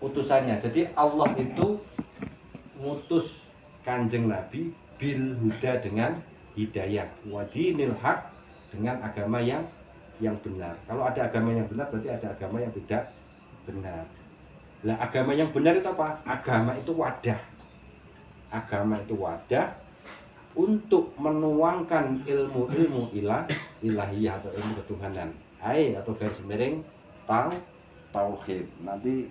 utusannya. Jadi Allah itu ngutus Kanjeng Nabi bil huda dengan hidayah, wa dinil haq dengan agama yang benar. Kalau ada agama yang benar berarti ada agama yang tidak benar. Nah, agama yang benar itu apa? Agama itu wadah. Agama itu wadah untuk menuangkan ilmu-ilmu ilahiyah atau ilmu ketuhanan. Atau garis miring tauhid. Nanti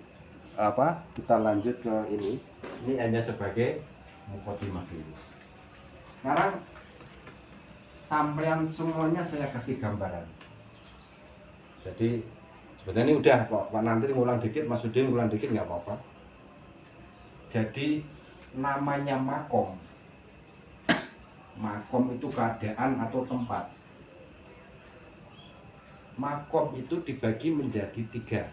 kita lanjut ke ini. Ini hanya sebagai mukadimah dulu. Sekarang sampean semuanya saya kasih gambaran. Jadi sebetulnya ini udah Pak Nantri ngulang dikit, Mas Udin ngulang dikit nggak apa-apa. Jadi namanya makom. Makom itu keadaan atau tempat. Makom itu dibagi menjadi 3.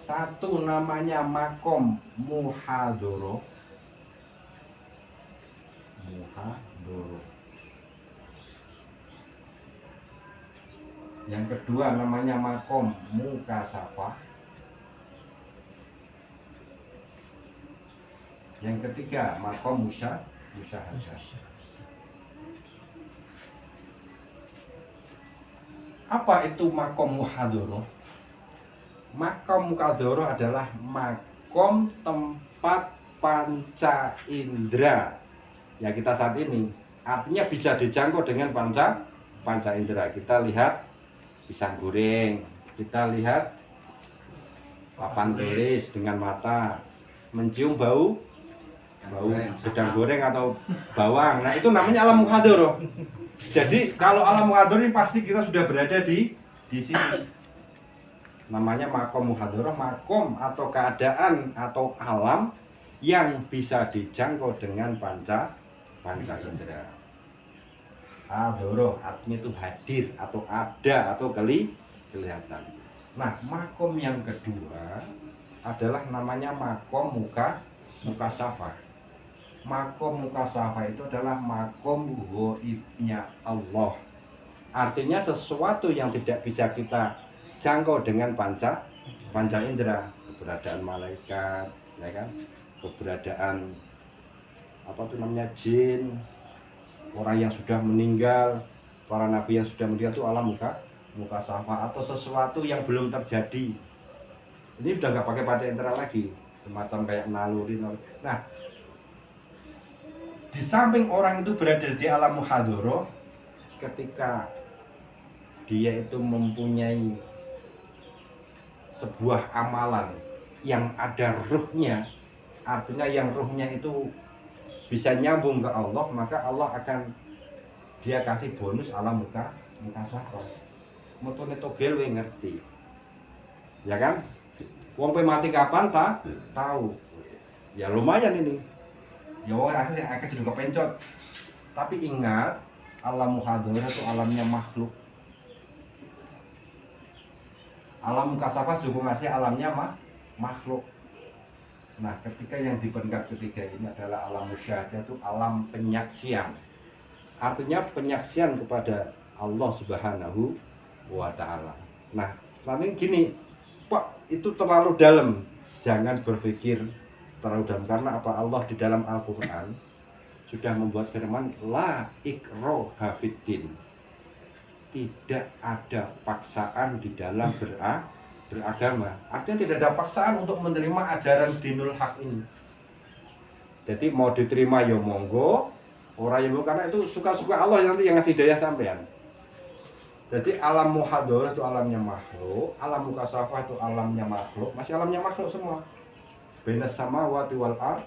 Satu namanya makom muhadzarah. Yang kedua namanya makom mukasyafah. Yang ketiga makom musyahadah. Apa itu makom muhadzarah? Makom muhadzarah adalah makom tempat panca indera ya kita saat ini. Artinya bisa dijangkau dengan panca indera. Kita lihat pisang goreng, kita lihat papan tulis dengan mata, mencium bau gedang goreng atau bawang. Nah, itu namanya alam muhadzarah. Jadi kalau alam muhadzarah ini pasti kita sudah berada di sini. Namanya makom muhadzarah, makom atau keadaan atau alam yang bisa dijangkau dengan panca indera. Hadoroh artinya itu hadir atau ada atau kelihatan. Nah, makom yang kedua adalah namanya makom mukasyafah. Makom mukasyafah itu adalah makom ghaibnya Allah. Artinya sesuatu yang tidak bisa kita jangkau dengan panca indera, keberadaan malaikat, ya kan? Keberadaan jin, orang yang sudah meninggal, para nabi yang sudah meninggal itu alam mukasyafah atau sesuatu yang belum terjadi. Ini sudah nggak pakai panca indera lagi, semacam kayak naluri. Nah, di samping orang itu berada di alam muhadzarah, ketika dia itu mempunyai sebuah amalan yang ada ruhnya, artinya yang ruhnya itu bisa nyambung ke Allah, maka Allah akan dia kasih bonus alam mukasyafah. Mutune togel we ngerti. Ya kan? Wong pe mati kapan tahu. Ya lumayan ini. Ya akhirnya juga kepencot. Tapi ingat, alam muhadzarah itu alamnya makhluk. Alam mukasyafah juga masih alamnya makhluk. Nah, ketika yang di peringkat ketiga ini adalah alam musyahadah, itu alam penyaksian. Artinya penyaksian kepada Allah Subhanahu wa Ta'ala. Nah, lalu gini, Pak, itu terlalu dalam. Jangan berpikir terlalu dalam, karena apa? Allah di dalam Al-Quran sudah membuat firman la ikraha fiddin. Tidak ada paksaan di dalam beragama. Artinya tidak ada paksaan untuk menerima ajaran dinul haq ini. Jadi mau diterima ya monggo, orang yang karena itu suka-suka Allah nanti yang ngasih hidayah sampean. Jadi alam muhadzarah itu alamnya makhluk, alam mukasyafah itu alamnya makhluk, masih alamnya makhluk semua. Bainas samawati wal ardh.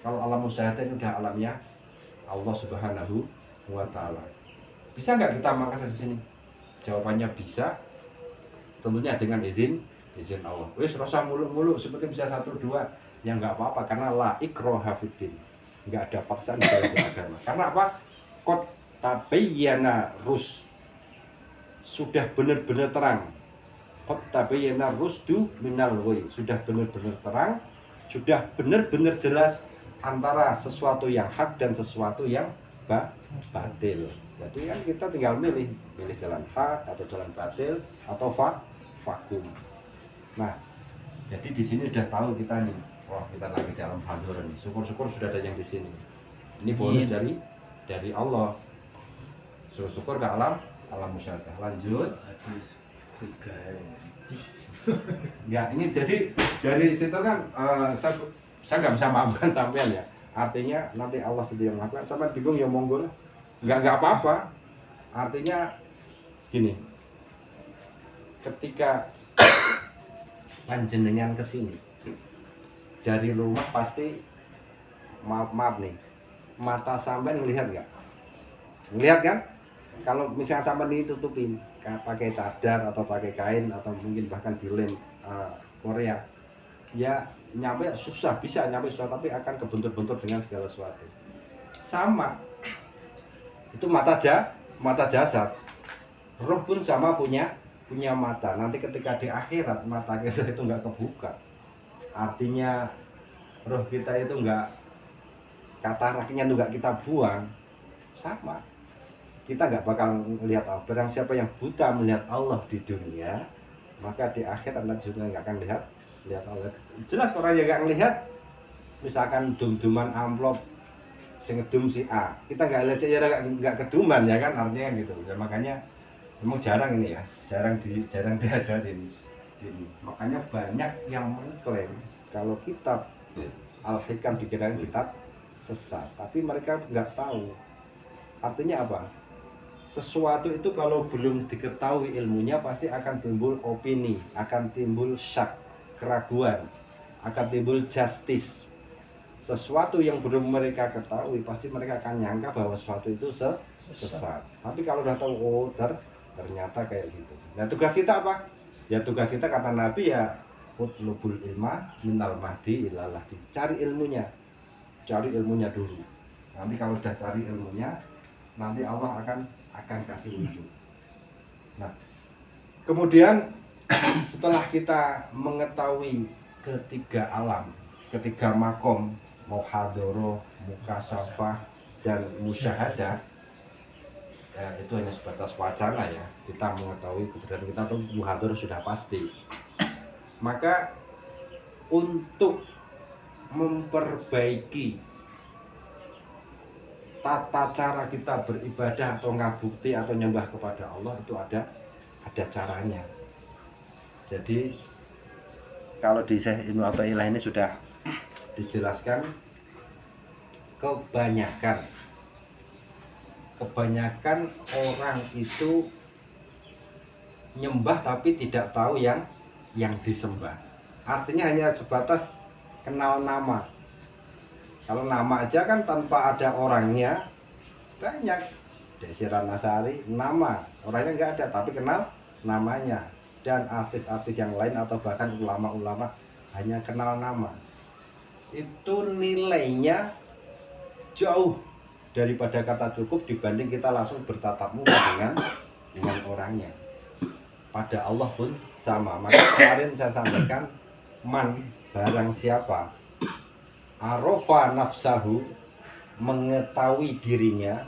Kalau alam musyahadah itu udah alamnya Allah Subhanahu wa Ta'ala. Bisa nggak kita mengakses di sini? Jawabannya bisa. Tentunya dengan izin Allah. Wis rasa mulu-mulu seperti bisa 1 2 ya nggak apa-apa, karena la ikraha fiddin. Nggak ada paksaan di dalam agama. Karena apa? Qad tabayyana rus. Sudah benar-benar terang. Qad tabayyana rusdu minal ghayy. Sudah benar-benar terang, sudah benar-benar jelas antara sesuatu yang hak dan sesuatu yang batil. Jadi kan kita tinggal milih jalan hak atau jalan batil atau vakum. Nah, Jadi di sini udah tahu kita nih, wah kita lagi dalam hadroh nih. Syukur-syukur sudah ada yang di sini. Ini bonus dari Allah. Syukur ke alam musyahadah. Lanjut. Hadis 3. Ya ini jadi dari situ kan saya nggak bisa maafkan sampean ya. Artinya nanti Allah sendiri yang maafkan. Sampean bingung ya monggo lah. Nggak apa-apa. Artinya gini. Ketika panjenengan kesini dari rumah pasti maaf nih, mata sampean ngelihat nggak? Ngelihat kan? Kalau misalnya sampean ditutupin pakai cadar atau pakai kain atau mungkin bahkan dilem Korea, ya nyampe susah, bisa nyampe susah, tapi akan kebentur-bentur dengan segala sesuatu. Sama itu mata jasad, roh pun sama punya mata. Nanti ketika di akhirat mata kita itu nggak kebuka, artinya roh kita itu nggak, kataraknya juga kita buang, sama kita nggak bakal melihat Allah. Barang siapa yang buta melihat Allah di dunia, maka di akhirat nanti juga nggak akan lihat Allah. Jelas orang yang nggak melihat, misalkan dum-duman amplop sing ngedum si A, kita nggak lihat ya nggak keduman ya kan, artinya gitu ya. Makanya memang jarang ini ya, jarang diajarin ini. Makanya banyak yang mengklaim kalau kitab Al-Hikam dikirain kitab sesat, tapi mereka nggak tahu artinya apa. Sesuatu itu kalau belum diketahui ilmunya pasti akan timbul opini, akan timbul syak, keraguan, akan timbul justice. Sesuatu yang belum mereka ketahui pasti mereka akan nyangka bahwa sesuatu itu sesat. Tapi kalau udah tahu, oh ternyata kayak gitu. Nah tugas kita apa? Ya tugas kita kata Nabi ya, utlubul ilma minal mahdi ilal lahdi. Cari ilmunya dulu. Nanti kalau udah cari ilmunya, nanti Allah akan kasih wujud. Nah, kemudian setelah kita mengetahui ketiga alam, ketiga makom, muhadoroh, mukasyafah, dan musyahadah, ya, itu hanya sebatas wacana ya. Kita mengetahui keberadaan kita tuh muhadoroh sudah pasti. Maka untuk memperbaiki tata cara kita beribadah atau ngabukti atau nyembah kepada Allah itu ada caranya. Jadi kalau di Syekh Ibnu Athaillah ini sudah dijelaskan, kebanyakan orang itu nyembah tapi tidak tahu yang disembah. Artinya hanya sebatas kenal nama. Kalau nama aja kan tanpa ada orangnya banyak. Desi Ratnasari nama, orangnya nggak ada tapi kenal namanya. Dan artis-artis yang lain atau bahkan ulama-ulama hanya kenal nama. Itu nilainya jauh daripada kata cukup dibanding kita langsung bertatap muka dengan orangnya. Pada Allah pun sama. Maka kemarin saya sampaikan, man barang siapa arofa nafsahu, mengetahui dirinya,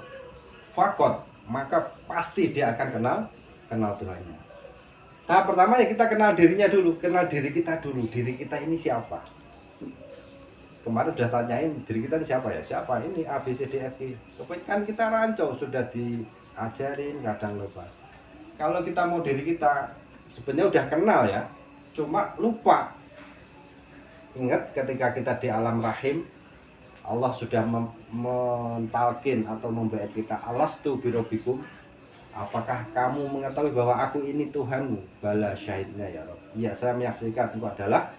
fakot, maka pasti dia akan kenal Tuhannya. Tahap pertama ya kita kenal dirinya dulu, kenal diri kita dulu, diri kita ini siapa. Kemarin udah tanyain diri kita ini siapa ya, siapa ini A, B, C, D, F, G. Kan kita rancau, sudah diajarin, kadang lupa. Kalau kita mau diri kita, sebenarnya udah kenal ya, cuma lupa. Ingat ketika kita di alam rahim, Allah sudah mentalkin atau membait kita, alastu birobikum, apakah kamu mengetahui bahwa aku ini Tuhanmu? Bala syahidnya ya Rabb. Iya, saya menyaksikan engkau adalah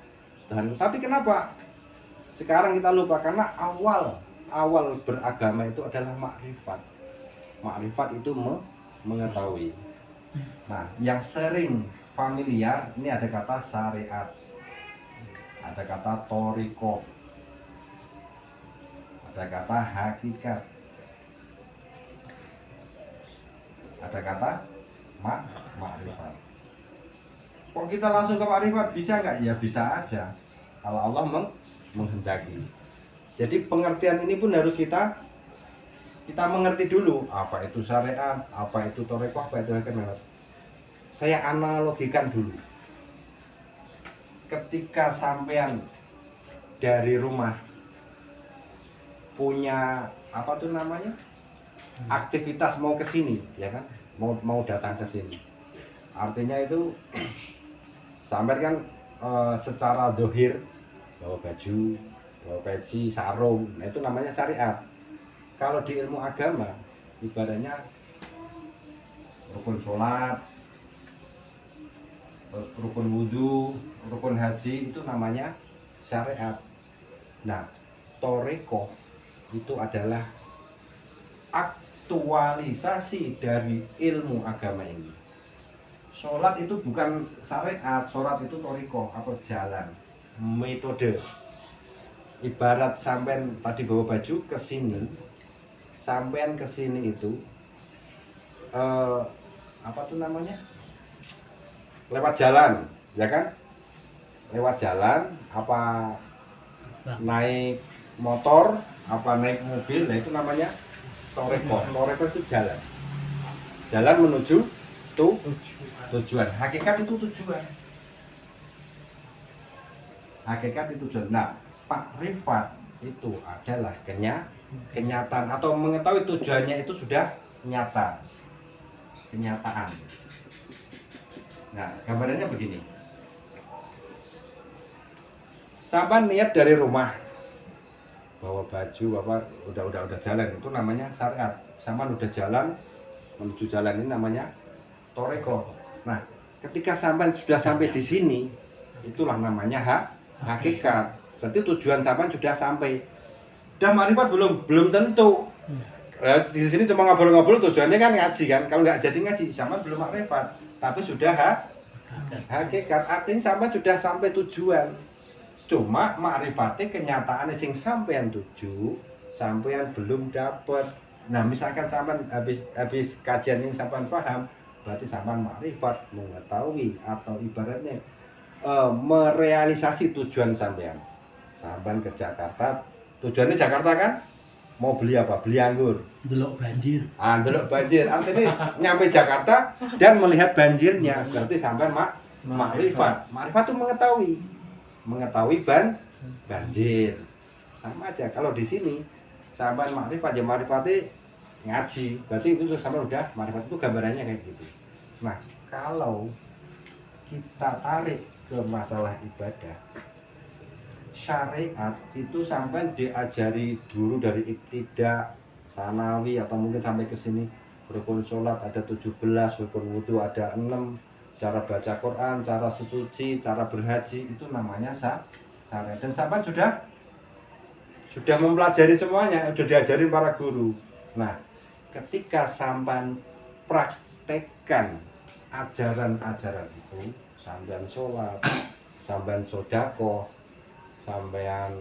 Tuhanmu. Tapi kenapa sekarang kita lupa? Karena awal beragama itu adalah makrifat. Makrifat itu mengetahui. Nah, yang sering familiar ini ada kata syariat, ada kata toriko, ada kata hakikat, ada kata makrifat. Kok kita langsung ke makrifat bisa nggak? Ya bisa aja kalau Allah menghendaki. Jadi pengertian ini pun harus kita mengerti dulu, apa itu syariat, apa itu toriko, apa itu hakikat. Saya analogikan dulu. ketika sampean dari rumah punya apa tuh namanya aktivitas mau ke sini, ya kan, mau datang ke sini, artinya itu sampean kan secara dohir bawa baju, bawa peci, sarung, nah itu namanya syariat. Kalau di ilmu agama ibaratnya rukun sholat, rukun wudhu, rukun haji, itu namanya syariat. Nah, toreko itu adalah aktualisasi dari ilmu agama ini. Sholat itu bukan syariat, sholat itu toreko atau jalan, metode. Ibarat sampean tadi bawa baju ke sini, sampean ke sini itu apa tuh namanya? Lewat jalan, ya kan? Lewat jalan, apa naik motor, apa naik mobil, nah itu namanya toreko. Toreko itu jalan. Jalan menuju tujuan. Hakikat itu tujuan. Hakikat itu tujuan. Nah, makrifat itu adalah kenyataan atau mengetahui tujuannya itu sudah nyata. Kenyataan. Nah, gambarannya begini. Sampai niat dari rumah bawa baju apa udah jalan, itu namanya syariat. Sama udah jalan menuju jalan, ini namanya toreko. Nah, ketika sudah sampai di sini, itulah namanya hakikat. Berarti tujuan sampai sudah sampai. Dah makrifat belum tentu. Di sini cuma ngobrol-ngobrol, tujuannya kan ngaji kan. Kalau nggak jadi ngaji, sama belum makrifat. Tapi sudah hakikat, artinya sama sudah sampai tujuan. Cuma makrifatnya kenyataannya sing sampean tuju, sampean belum dapat. Nah, misalkan sampean habis kajian ini sampean paham, berarti sampean makrifat, mengetahui atau ibaratnya merealisasi tujuan sampean. Sampean ke Jakarta, tujuannya Jakarta kan? Mau beli apa? Beli anggur. Delok banjir. Delok banjir. Artinya nyampe Jakarta dan melihat banjirnya. Berarti sampai makrifat. Makrifat itu mengetahui banjir. Sama aja. Kalau di sini sampai makrifat, ya makrifatnya ngaji. Berarti itu sampai udah makrifat, itu gambarannya kayak gitu. Nah, kalau kita tarik ke masalah ibadah, syariat itu sampai diajari dulu dari ibtidak, sanawi, atau mungkin sampai ke sini rukun sholat ada 17, rukun wudhu ada 6, cara baca Quran, cara sesuci, cara berhaji, itu namanya syariat. Dan sampai sudah mempelajari semuanya, sudah diajarin para guru. Nah, ketika sampai praktekkan ajaran-ajaran itu, sampean sholat, sampean sodako, sampean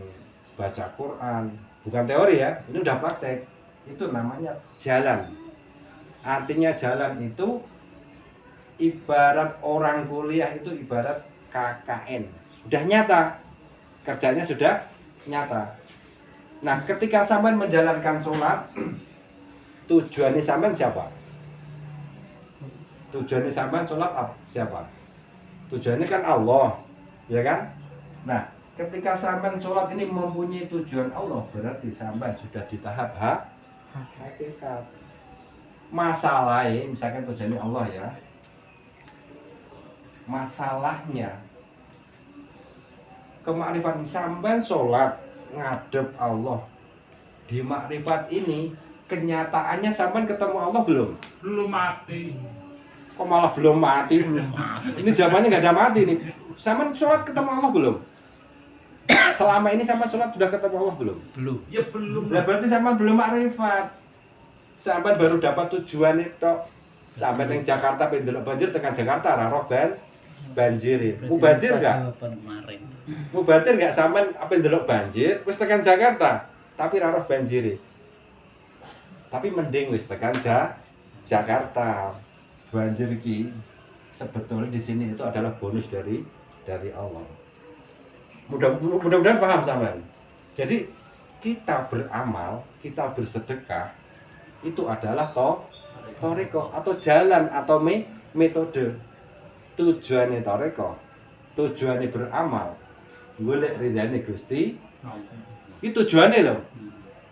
baca Quran, bukan teori ya, ini udah praktek, itu namanya jalan. Artinya jalan itu ibarat orang kuliah, itu ibarat KKN, sudah nyata, kerjanya sudah nyata. Nah, ketika sampean menjalankan sholat, tujuannya sampean siapa? Tujuannya sampean sholat siapa? Tujuannya kan Allah, ya kan? Nah, ketika sampean sholat ini mempunyai tujuan Allah, berarti sampean sudah di tahap hakikat. Masalahnya, misalkan tujuannya Allah ya, masalahnya kemakrifatan sampean sholat ngadep Allah, di makrifat ini kenyataannya sampean ketemu Allah belum? Belum mati. Kok malah belum mati? Ini jawabannya nggak ada mati nih. Sampean sholat ketemu Allah belum? Selama ini sama sholat sudah ketemu Allah belum? Belum. Ya belum. Nah, berarti sampean belum makrifat. Sampean baru dapat tujuan itu. Sampai di Jakarta pendelok banjir, tekan Jakarta roh banjir. Mubadir enggak? Mubadir enggak sampean pendelok banjir wis tekan Jakarta, tapi roh banjir. Tapi mending wis tekan Jakarta. Banjir ki sebetulnya di sini itu adalah bonus dari Allah. Mudah-mudahan paham sampean. Jadi kita beramal, kita bersedekah, itu adalah toreko atau jalan atau metode. Tujuannya toreko tujuannya beramal, golek ridhane Gusti, itu tujuannya loh.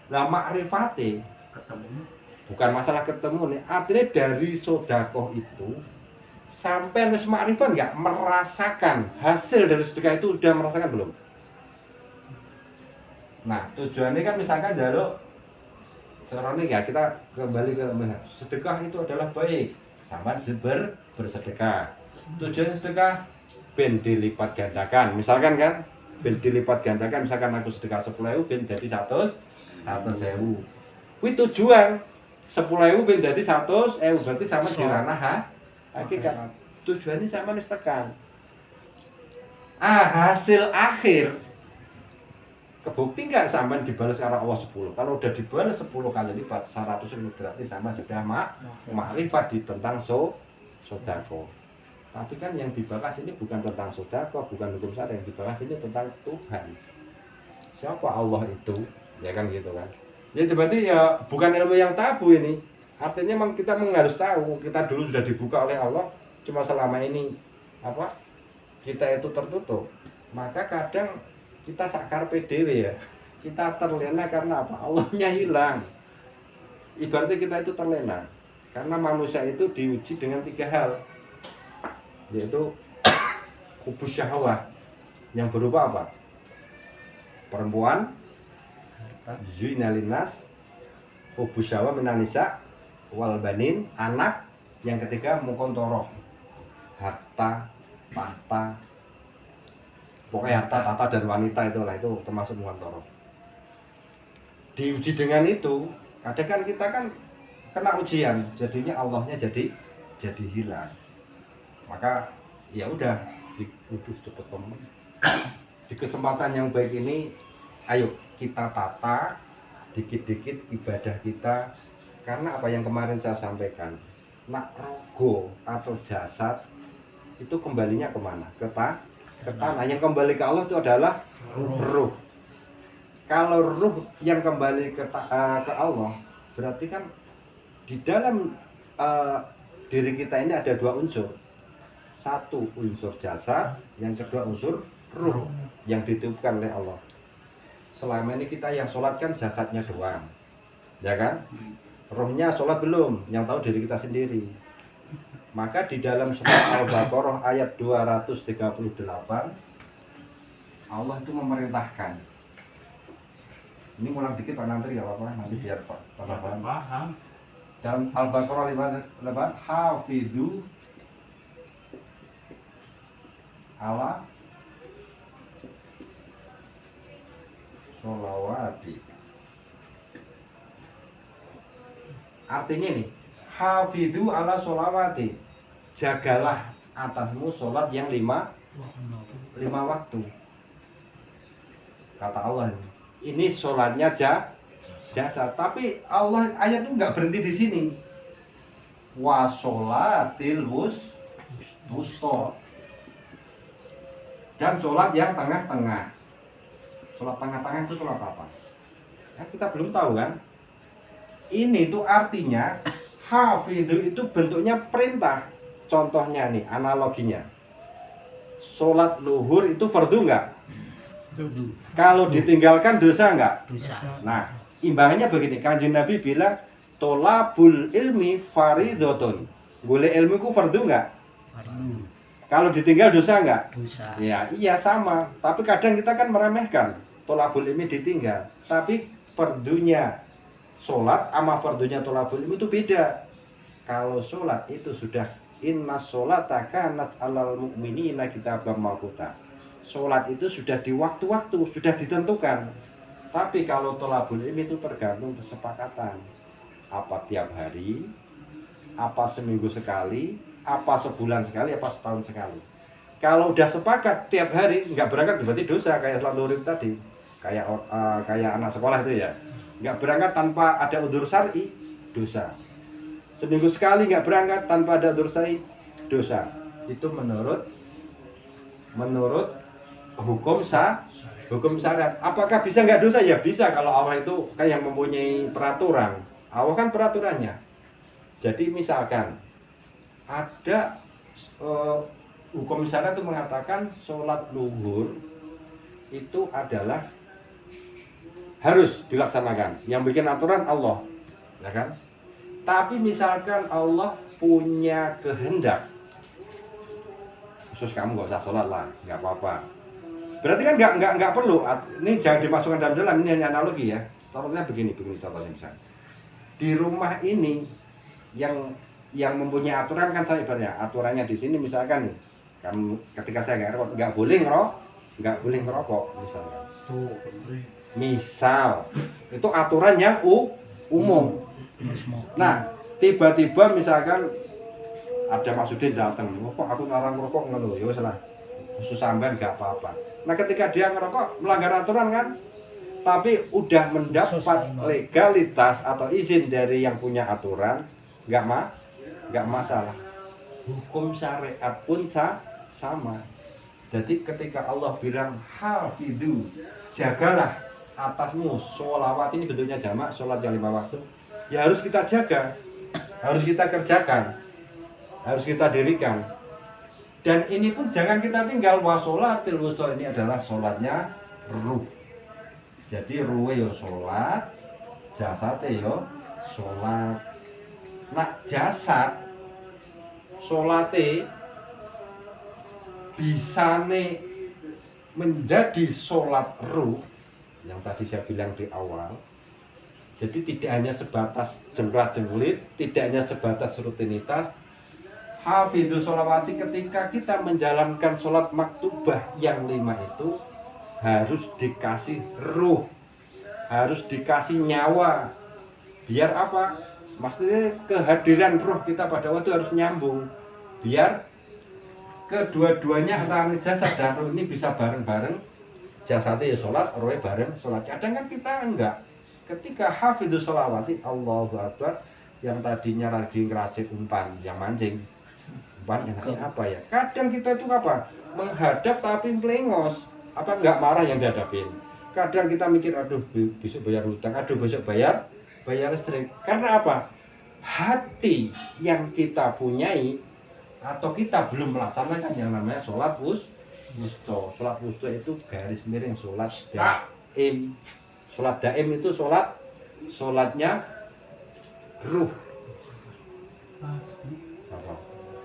Lah makrifate Ketemu. bukan masalah ketemu nih, artinya dari sodakoh itu sampai wis makrifat nggak merasakan hasil dari sedekah itu, sudah merasakan belum? Nah tujuannya kan misalkan jaluk seorang ini ya, kita kembali ke sedekah itu adalah baik, sama bersedekah. Tujuan sedekah ben dilipat gandakan, misalkan kan, ben dilipat gandakan, misalkan aku sedekah 10.000 ben jadi 100.000. Kuwi tujuan 10.000 ben jadi 100.000, berarti sama di ranah hakikat. Tujuannya sama nih tekan. Hasil akhir kebukti nggak sampai dibalas karena Allah 10. Kalau udah dibalas 10 kali lipat 100.000 berarti sama sudah makrifat di tentang sodako. Tapi kan yang dibahas ini bukan tentang sodako, bukan hukum syara, yang dibahas ini tentang Tuhan. Siapa Allah itu? Ya kan gitu kan. Jadi berarti ya bukan ilmu yang tabu ini. Artinya memang kita harus tahu, kita dulu sudah dibuka oleh Allah, cuma selama ini apa? Kita itu tertutup. Maka kadang kita sakar PDW ya, kita terlena karena apa? Allahnya hilang. Ibaratnya kita itu terlena karena manusia itu diuji dengan 3 hal, yaitu hubus syahwat yang berupa apa? Perempuan, zuinalinas, hubus syahwat minanisa, wal banin, anak, yang ketiga mukontoroh, harta, tahta. Pokoknya harta, tata, dan wanita itulah, itu termasuk mukontoroh. Diuji dengan itu, kadang kan kita kan kena ujian, jadinya Allahnya jadi hilang. Maka ya udah, cepet temen. Di kesempatan yang baik ini, ayo kita tata dikit-dikit ibadah kita, karena apa yang kemarin saya sampaikan, nak rogo atau jasad itu kembalinya kemana? Ke tanah. Yang kembali ke Allah itu adalah ruh. Kalau ruh yang kembali ke Allah, berarti kan di dalam diri kita ini ada 2 unsur. Satu unsur jasad, yang kedua unsur ruh yang dititipkan oleh Allah. Selama ini kita yang sholat kan jasadnya doang, ya kan? Rohnya sholat belum, yang tahu diri kita sendiri. Maka di dalam surat Al-Baqarah ayat 238, Allah itu memerintahkan. Ini ngulang dikit Pak Nantri, gak apa-apa, nanti biar Pak paham. Dalam Al-Baqarah 58, hafidhu ala sholawati. Artinya nih, hafidhu ala sholawati, jagalah atasmu sholat yang 5 waktu. Kata Allah ini sholatnya jasa. Tapi Allah ayat itu nggak berhenti di sini. Wa sholatil wusta, dan sholat yang tengah-tengah. Sholat tengah-tengah itu sholat apa? Ya, kita belum tahu kan. Ini tuh artinya hafidhu itu bentuknya perintah. Contohnya nih, analoginya, sholat luhur itu fardu nggak? Kalau ditinggalkan dosa nggak? Dosa. Nah, imbangannya begini, Kanjeng Nabi bilang tolabul ilmi faridotun, golek ilmu ku fardu nggak? Kalau ditinggal dosa nggak? Dosa. Ya iya sama, tapi kadang kita kan meremehkan tolabul ilmi ditinggal, tapi fardunya sholat sama fardunya tolabul ilmi itu beda. Kalau sholat itu sudah inna sholata kanat alal mu'minina kitaban mawquta. Sholat itu sudah di waktu-waktu, sudah ditentukan. Tapi kalau tolabul ilmi itu tergantung kesepakatan. Apa tiap hari, apa seminggu sekali, apa sebulan sekali, apa setahun sekali. Kalau udah sepakat tiap hari nggak berangkat berarti dosa, kayak sholat zuhur tadi. Kayak anak sekolah itu ya. Nggak berangkat tanpa ada udzur syar'i, dosa. Seminggu sekali nggak berangkat tanpa ada udzur syar'i, dosa. Itu menurut hukum syariat. Apakah bisa nggak dosa? Ya bisa, kalau Allah itu kayak yang mempunyai peraturan. Allah kan peraturannya. Jadi misalkan ada hukum syariat itu mengatakan sholat luhur itu adalah harus dilaksanakan. Yang bikin aturan Allah, ya kan? Tapi misalkan Allah punya kehendak, khusus kamu nggak usah sholat lah, nggak apa-apa. Berarti kan nggak perlu. Ini jangan dimasukkan dalam ini hanya analogi ya. Contohnya begini contohnya misalnya. Di rumah ini yang mempunyai aturan kan saya ibaratnya. Aturannya di sini misalkan nih, kamu ketika saya nggak boleh ngerokok misalkan. Misal itu aturan yang umum. Nah, tiba-tiba misalkan ada Maksudin datang, kok aku ngarang ngerokok ngono, ya wis lah. Khusus sampean enggak apa-apa. Nah, ketika dia ngerokok melanggar aturan kan, tapi udah mendapat legalitas atau izin dari yang punya aturan, enggak masalah. Hukum syariat pun sama. Jadi ketika Allah bilang hafidhu, jagalah atasmu sholawat, ini bentuknya jamak, sholat yang 5 waktu, ya harus kita jaga, harus kita kerjakan, harus kita dirikan. Dan ini pun jangan kita tinggal. Wa sholatil wusta, ini adalah sholatnya ruh. Jadi ruhe yo sholat, jasate yo sholat. Nah, jasad sholate bisane menjadi sholat ruh yang tadi saya bilang di awal. Jadi tidak hanya sebatas jengklat-jengklit, tidak hanya sebatas rutinitas. Hafidhu sholawati, ketika kita menjalankan sholat maktubah yang 5 itu harus dikasih ruh, harus dikasih nyawa. Biar apa? Maksudnya kehadiran ruh kita pada waktu harus nyambung. Biar kedua-duanya antara jasad dan ruh ini bisa bareng-bareng. Jasadnya ya sholat, ruhnya bareng sholat. Kadang kan kita enggak. Ketika hafidhu sholawati, Allahu Akbar, yang tadinya lagi ngeracik umpan, yang mancing. Umpan enaknya apa ya? Kadang kita itu apa? Menghadap tapi melengos. Apa enggak marah yang dihadapin? Kadang kita mikir, aduh besok bayar hutang, aduh besok bayar listrik. Karena apa? Hati yang kita punyai atau kita belum melaksanakan yang namanya sholat wusta. Sholat wusta itu garis miring sholat daim. Sholat daim itu sholatnya ruh.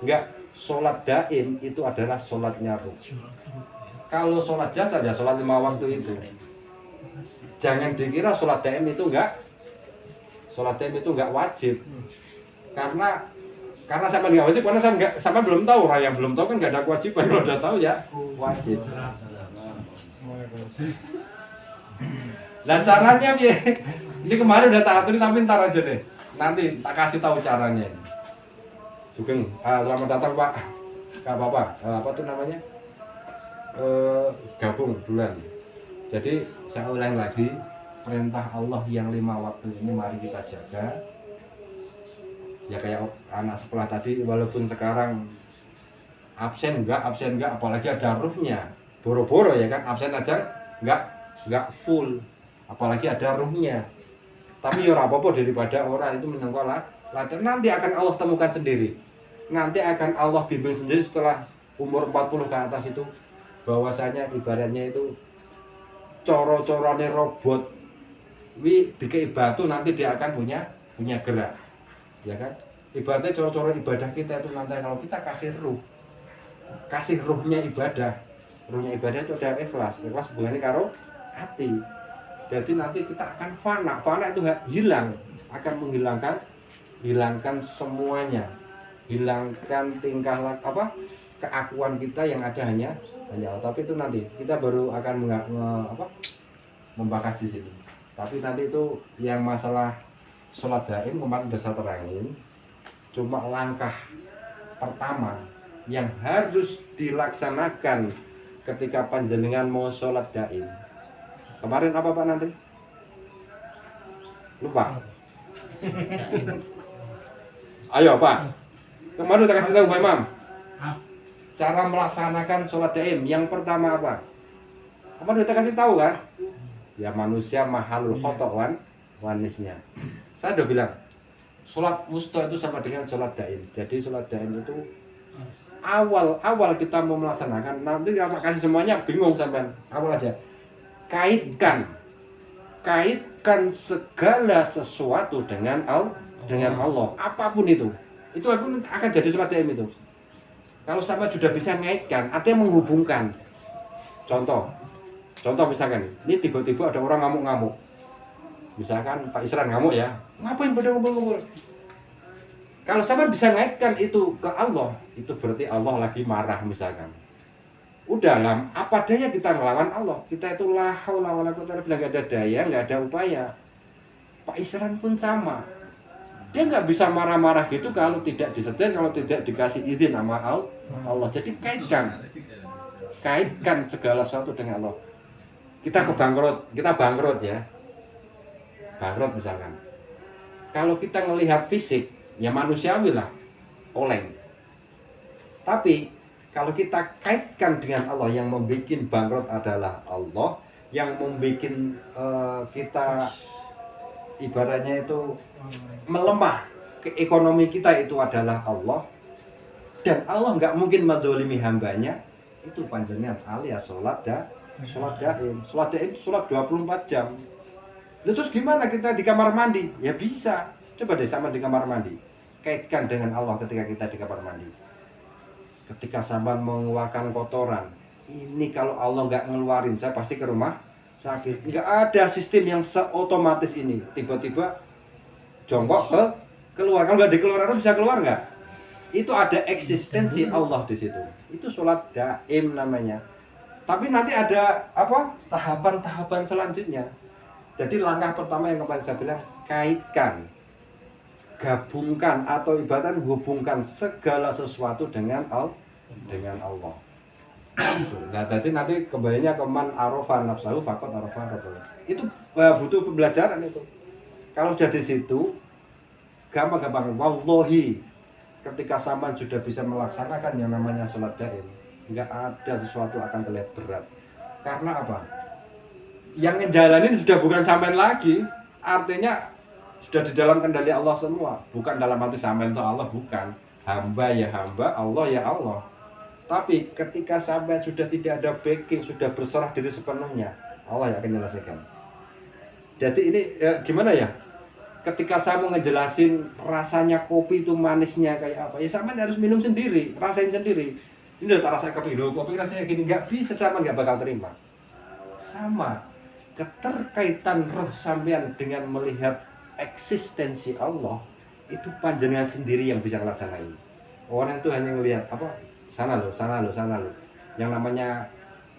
Enggak, sholat daim itu adalah sholatnya ruh. Kalau sholat jasad ya sholat 5 waktu itu. Jangan dikira sholat daim itu enggak wajib. Karena sampai nggak wajib, karena sampai belum tahu. Orang yang belum tahu kan nggak ada kewajiban. Kalau udah tahu ya wajib. Dan caranya ya, ini kemarin udah tak atur tapi ntar aja deh. Nanti tak kasih tahu caranya. Sugeng, selamat datang Pak. Gak apa-apa. Apa tuh namanya? Gabung duluan. Jadi saya ulang lagi, perintah Allah yang 5 waktu ini mari kita jaga. Ya kayak anak sekolah tadi, walaupun sekarang absen enggak, apalagi ada ruhnya. Boro-boro ya kan, absen aja enggak full. Apalagi ada ruhnya. Tapi ya apa-apa daripada orang itu menengkolah. Nanti akan Allah temukan sendiri. Nanti akan Allah bimbing sendiri setelah umur 40 ke atas itu. Bahwasanya ibaratnya itu coro-corone robot. Dikei batu nanti dia akan punya gerak. Ya kan? Ibaratnya coro-coro ibadah kita itu nanti kalau kita kasih ruhnya ibadah. Ruhnya ibadah itu ada ikhlas hubungannya karo hati. Jadi nanti kita akan fana itu hilang, akan hilangkan semuanya, hilangkan tingkah keakuan kita yang ada hanya Allah. Tapi itu nanti kita baru akan membahas di sini. Tapi nanti itu yang masalah sholat daim kemarin sudah saya terangin. Cuma langkah pertama yang harus dilaksanakan ketika panjenengan mau sholat daim. Kemarin apa Pak nanti? Lupa. Ayo Pak. Kemarin udah kasih tahu Pak Imam. Cara melaksanakan sholat daim yang pertama apa? Kemarin udah kasih tahu kan? Ya manusia mahalul khotok wanisnya. Saya udah bilang sholat wusta itu sama dengan sholat daim. Jadi sholat daim itu awal kita mau melaksanakan, nanti kalau tak kasih semuanya bingung sampean. Awal aja. Kaitkan segala sesuatu dengan Allah, apapun itu aku akan jadi sholat daim itu. Kalau sama sudah bisa ngaitkan, artinya menghubungkan. Contoh misalkan, ini tiba-tiba ada orang ngamuk-ngamuk. Misalkan Pak Isran ngamuk ya, ngapain pada ngumpul-ngumpul? Kalau sama bisa ngaitkan itu ke Allah, itu berarti Allah lagi marah misalkan. Udah lah, apa daya kita ngelawan Allah? Kita itu la haula wala quwwata illa billah, nggak ada daya, nggak ada upaya. Pak Isran pun sama. Dia nggak bisa marah-marah gitu kalau tidak disetir, kalau tidak dikasih izin sama Allah. Jadi kaitkan segala sesuatu dengan Allah. Kita bangkrut ya. Bangkrut misalkan. Kalau kita melihat fisik, ya manusiawi lah, oleng. Tapi kalau kita kaitkan dengan Allah, yang membuat bangkrut adalah Allah, yang membuat kita ibaratnya itu melemah, ke ekonomi kita itu adalah Allah, dan Allah nggak mungkin menzalimi hambanya, itu panjenengan alias sholat daim 24 jam. Terus gimana kita di kamar mandi? Ya bisa, coba deh sama di kamar mandi, kaitkan dengan Allah ketika kita di kamar mandi. Ketika sampean mengeluarkan kotoran, ini kalau Allah nggak ngeluarin, saya pasti ke rumah sakit. Nggak ada sistem yang seotomatis ini. Tiba-tiba jongkok keluar. Kalau nggak dikeluarkan bisa keluar nggak? Itu ada eksistensi Allah di situ. Itu sholat daim namanya. Tapi nanti ada tahapan-tahapan selanjutnya. Jadi langkah pertama yang kemarin saya bilang, kaitkan, gabungkan atau ibaratnya hubungkan segala sesuatu dengan Allah. Nah, jadi nanti kembalinya ke man arafa nafsahu faqad arafa rabbahu. Itu butuh pembelajaran itu. Kalau sudah di situ gampang. Wallahi, ketika sampean sudah bisa melaksanakan yang namanya sholat daim, nggak ada sesuatu akan terlihat berat. Karena apa? Yang ngejalanin sudah bukan sampean lagi. Artinya sudah di dalam kendali Allah semua. Bukan dalam hati sampean itu Allah, bukan. Hamba ya hamba, Allah ya Allah. Tapi ketika sampai sudah tidak ada backing, sudah berserah diri sepenuhnya, Allah yang akan menyelesaikan. Jadi ini gimana ya? Ketika saya mau ngejelasin rasanya kopi itu manisnya kayak apa, ya sama harus minum sendiri, rasain sendiri. Ini udah tak rasa kopi rasanya gini, nggak bisa, sama nggak bakal terima. Sama, keterkaitan roh sampean dengan melihat eksistensi Allah, itu panjenengan sendiri yang bisa ngelaksanain. Orang itu hanya ngelihat sana loh. Yang namanya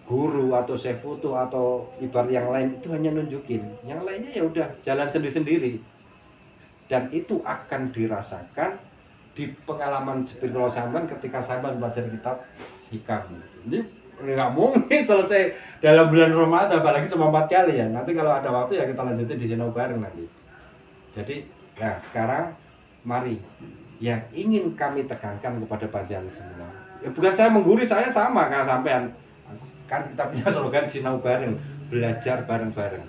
guru atau sefutu atau ibarat yang lain itu hanya nunjukin. Yang lainnya ya udah jalan sendiri-sendiri. Dan itu akan dirasakan di pengalaman spiritual sampean ketika sampean belajar kitab hikam. Ini nggak mungkin selesai dalam bulan Ramadan, apalagi cuma 4 kali ya. Nanti kalau ada waktu ya kita lanjutin di sinau bareng nanti. Jadi, nah sekarang mari yang ingin kami tekankan kepada panjenengan semua. Ya bukan saya menggurui, saya sama kayak sampean. Kan kita punya slogan sinau bareng, belajar bareng-bareng.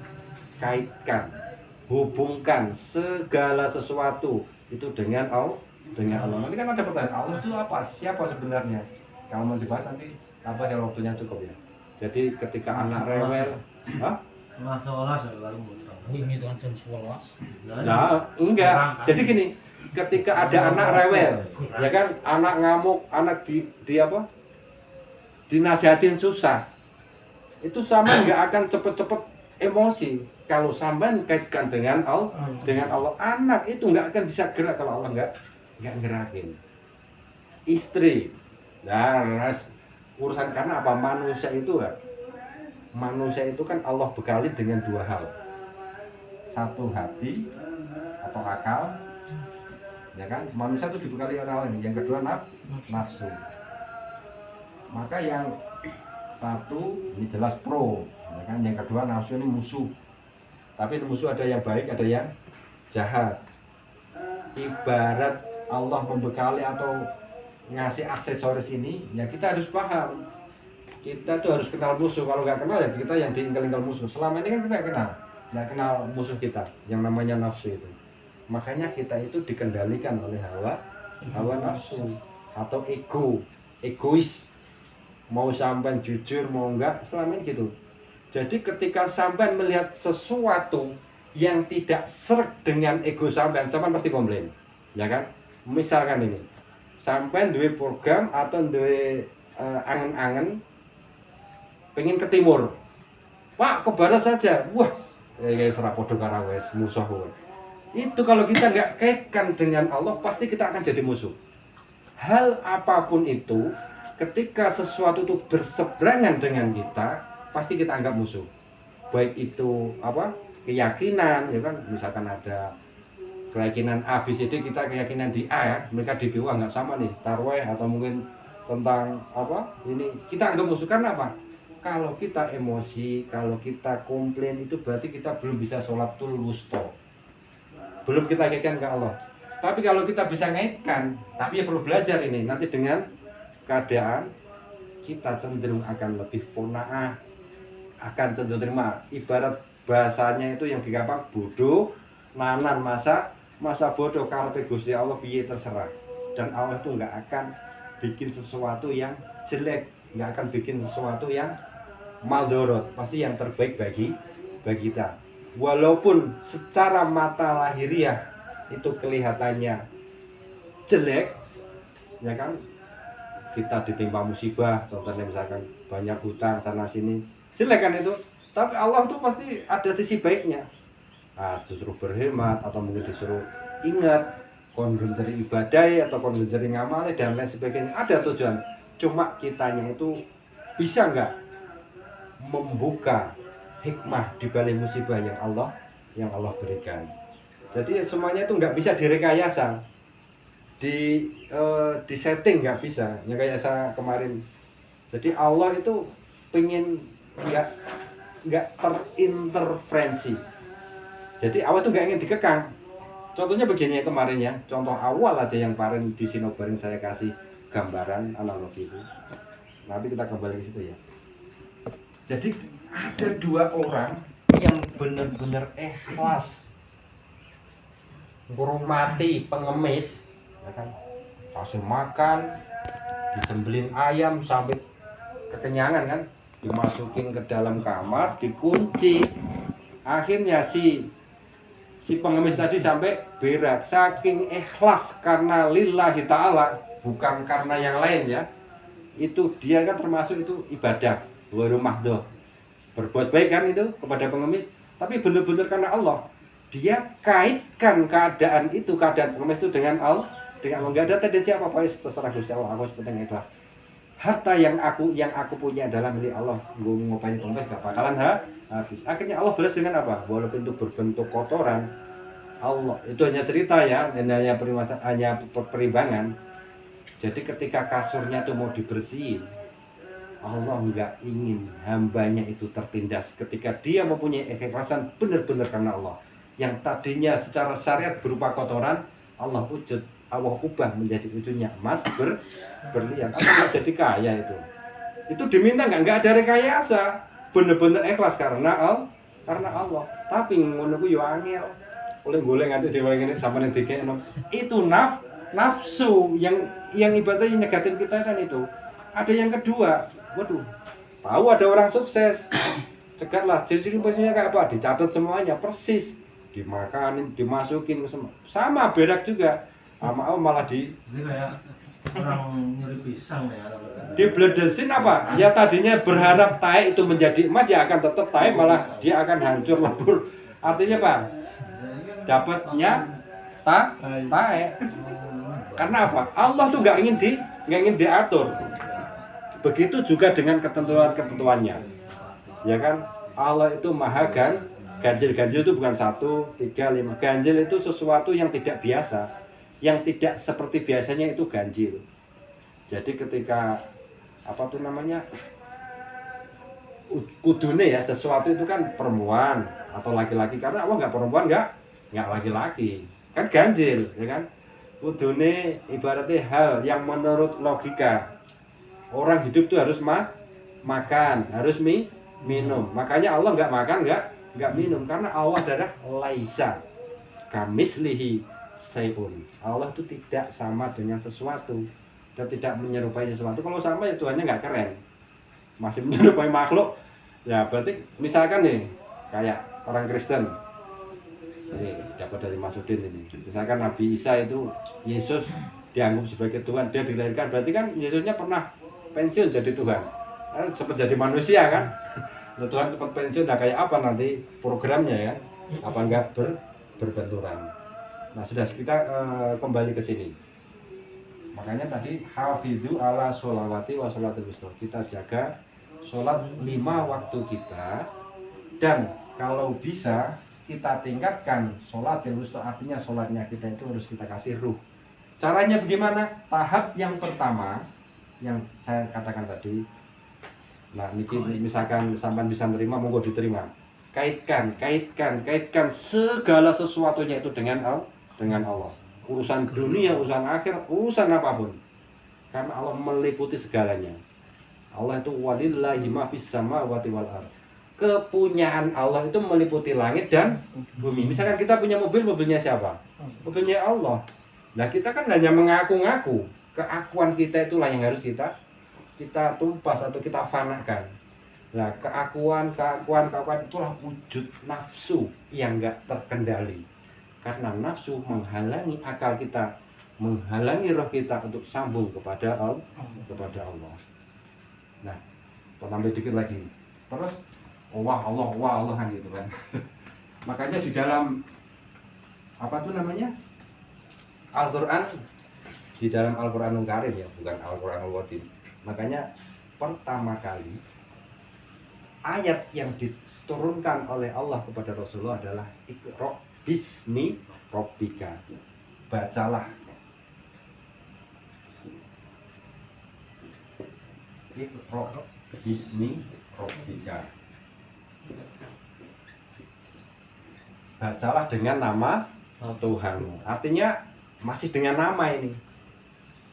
Kaitkan, hubungkan segala sesuatu itu dengan Allah. Nanti kan ada pertanyaan, Allah itu apa? Siapa sebenarnya? Kalau mau dibahas nanti kalau waktunya cukup ya. Jadi ketika anak rewel, Masalah baru Ini dengan jam 11. Nah, enggak. Jadi gini, ketika ada anak rewel, ya kan, anak ngamuk, anak di dinasihatin susah, itu sama nggak akan cepet-cepet emosi. Kalau sampean kaitkan dengan Allah, anak itu nggak akan bisa gerak kalau Allah nggak gerakin. Istri, nah urusan karena apa? Manusia itu kan Allah bekali dengan 2 hal. Satu, hati atau akal, ya kan? Manusia itu dibekali akal ini. Yang kedua nafsu. Maka yang satu ini jelas pro, ya kan? Yang kedua nafsu ini musuh. Tapi musuh ada yang baik, ada yang jahat. Ibarat Allah membekali atau ngasih aksesoris ini, ya kita harus paham. Kita tuh harus kenal musuh. Kalau nggak kenal ya kita yang diinggal-inggal musuh. Selama ini kan kita nggak kenal musuh kita, yang namanya nafsu itu. Makanya kita itu dikendalikan oleh hawa nafsu atau ego. egois, mau sampean jujur mau enggak, selama ini gitu. Jadi ketika sampean melihat sesuatu yang tidak sreg dengan ego sampean pasti komplain, ya kan? Misalkan ini, sampean duwe program atau duwe angen-angen pengen ke timur, Pak, ke barat saja. Wah, kayak serap podo karo wes musuh kowe. Itu kalau kita nggak kaitkan dengan Allah, pasti kita akan jadi musuh. Hal apapun itu, ketika sesuatu itu berseberangan dengan kita, pasti kita anggap musuh. Baik itu apa? Keyakinan, ya kan? Misalkan ada keyakinan A, B, C, D, kita keyakinan di A ya, mereka di B, wah nggak sama nih, tarweh atau mungkin tentang apa? Ini kita anggap musuh karena apa? Kalau kita emosi, kalau kita komplain itu berarti kita belum bisa sholatul wusta. Belum kita kaitkan ke Allah. Tapi kalau kita bisa ngaitkan, tapi ya perlu belajar ini. Nanti dengan keadaan kita cenderung akan lebih qanaah, akan cenderung terima. Ibarat bahasanya itu yang digampang bodoh, nanan masa bodoh karepe Gusti Allah piye terserah. Dan Allah itu nggak akan bikin sesuatu yang jelek, nggak akan bikin sesuatu yang maldorot, pasti yang terbaik bagi kita. Walaupun secara mata lahiriah itu kelihatannya jelek, ya kan, kita ditimpa musibah, contohnya misalkan banyak hutang sana sini, jelek kan itu. Tapi Allah tuh pasti ada sisi baiknya. Nah, disuruh berhemat atau mungkin disuruh ingat kon genjeri ibadah atau kon genjeri ngamale dan lain sebagainya, ada tujuan. Cuma kitanya itu bisa nggak membuka hikmah di balik musibah yang Allah berikan. Jadi semuanya itu nggak bisa direkayasa, di setting nggak bisa. Yang kayak saya kemarin. Jadi Allah itu pengen nggak terinterferensi. Jadi Allah itu nggak ingin dikekang. Contohnya begini ya kemarin ya. Contoh awal aja yang kemarin di Sinobaring saya kasih gambaran analogi itu. Nanti kita kembali ke situ ya. Jadi ada dua orang yang benar-benar ikhlas menghormati pengemis, ya kan? Kasih makan, disembelin ayam sampai kekenyangan kan, dimasukin ke dalam kamar, dikunci. Akhirnya si pengemis tadi sampai berak, saking ikhlas karena lillahi ta'ala, bukan karena yang lain ya. Itu dia kan termasuk itu ibadah. Rumah doh berbuat baik kan itu kepada pengemis, tapi benar-benar karena Allah. Dia kaitkan keadaan pengemis itu dengan Allah, nggak ada tendensi apa-apa, terserah Gusti Allah, aku sepenting ikhlas. Harta yang aku punya adalah milik Allah. Gue ngopain pengemis gak bakalan habis. Akhirnya Allah balas dengan apa? Walaupun itu berbentuk kotoran, Allah itu hanya cerita ya, hanya perimbangan. Jadi ketika kasurnya itu mau dibersihin, Allah nggak ingin hambanya itu tertindas ketika dia mempunyai keikhlasan benar-benar karena Allah. Yang tadinya secara syariat berupa kotoran, Allah ubah menjadi ujungnya emas berlian. Allah jadi kaya itu. Itu diminta nggak ada rekayasa, benar-benar ikhlas karena Allah. Tapi ngono ku yo angel. Oleh golek nganti dhewe ngene sampeyan dikekno. Itu nafsu yang ibaratnya negatif kita kan itu. Ada yang kedua, waduh, tahu ada orang sukses, cegatlah, ciri-ciri pastinya kayak apa, dicatat semuanya persis, dimakanin, dimasukin ke semua, sama berak juga, sama malah Ini kayak orang nyuri pisang ya. dibledesin apa? Ya tadinya berharap tae itu menjadi emas, ya akan tetap tae, malah dia akan hancur lebur. Artinya apa? Dapatnya tae. Karena apa? Allah tuh nggak ingin diatur. Begitu juga dengan ketentuannya, ya kan? Allah itu maha ganjil itu bukan 1, 3, 5. Ganjil itu sesuatu yang tidak biasa, yang tidak seperti biasanya itu ganjil. Jadi ketika apa tuh namanya, kudune ya, sesuatu itu kan perempuan atau laki-laki, karena Allah nggak perempuan nggak laki-laki, kan ganjil, ya kan? Kudune ibaratnya hal yang menurut logika. Orang hidup itu harus makan, harus minum. Makanya Allah nggak makan, nggak minum, karena Allah adalah laisa kamislihi sayun. Allah itu tidak sama dengan sesuatu. dan tidak menyerupai sesuatu. Kalau sama ya Tuhannya nggak keren, masih menyerupai makhluk. Ya berarti misalkan nih kayak orang Kristen, ini dapat dari Masudin ini. Misalkan Nabi Isa itu Yesus dianggap sebagai Tuhan, dia dilahirkan, berarti kan Yesusnya pernah pensiun jadi Tuhan, sempat jadi manusia kan. Nah, Tuhan cepat pensiun, nah kayak apa nanti programnya ya? Apa enggak berbenturan? Nah sudah kita kembali ke sini. Makanya tadi hafidhu ala sholawati wa sholatul wusta. Kita jaga sholat 5 waktu kita, dan kalau bisa kita tingkatkan sholatul wusta, artinya sholatnya kita itu harus kita kasih ruh. Caranya bagaimana? Tahap yang pertama yang saya katakan tadi. Nah, ini misalkan sampai bisa menerima, monggo diterima. Kaitkan segala sesuatunya itu dengan Allah. Urusan dunia, urusan akhir, urusan apapun. Karena Allah meliputi segalanya. Allah itu walillahi ma fis samawati wal ardh. Kepunyaan Allah itu meliputi langit dan bumi. Misalkan kita punya mobil, mobilnya siapa? Mobilnya Allah. Nah, kita kan hanya mengaku-ngaku. Keakuan kita itulah yang harus kita tumpas atau kita fanakan. Nah, keakuan itulah wujud nafsu yang enggak terkendali. Karena nafsu menghalangi akal kita, menghalangi roh kita untuk sambung kepada Allah. Nah, tambah dikit lagi. Terus wah Allah kan gitu kan. Makanya di dalam apa tuh namanya? Al-Qur'an, di dalam Al-Qur'anul Karim ya, bukan Al-Qur'anul Wadim. Makanya pertama kali ayat yang diturunkan oleh Allah kepada Rasulullah adalah Iqra bismi rabbika. Bacalah. Iqra bismi rabbika. Bacalah dengan nama Tuhanmu. Artinya masih dengan nama ini.